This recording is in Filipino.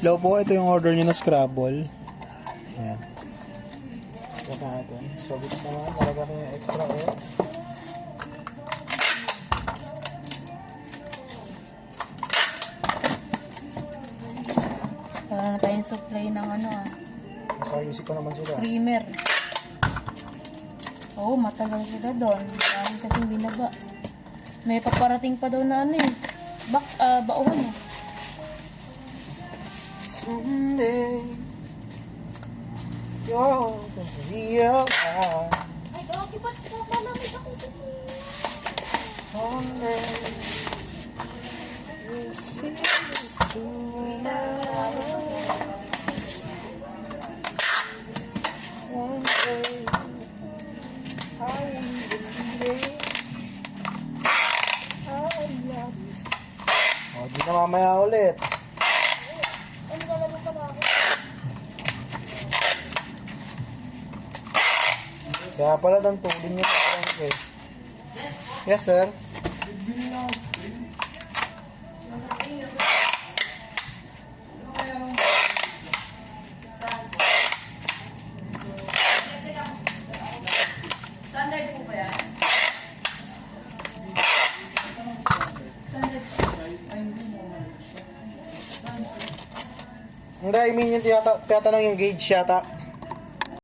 Hello po, ito yung order nyo na Scrabble. Ayan. Check natin. So, bits naman. Nalagyan ko yung extra oil. Wala na tayong supply ng ano ah. Masayusin ko naman sila. Creamer. Oo, matagal sila doon. Marami kasing binaba. May paparating pa daw na ano eh. Bauhan eh. Someday you're gonna realize. Ay, okay, ba't malamig ako? Someday you'll see this true love. One day I will believe it. I love you. Oh, di na mamaya ulit. Kaya pala ng tulin niyo pa eh. Yes, sir. Standard po ba yan? Hindi, I mean yung tinatanong yung gauge yata.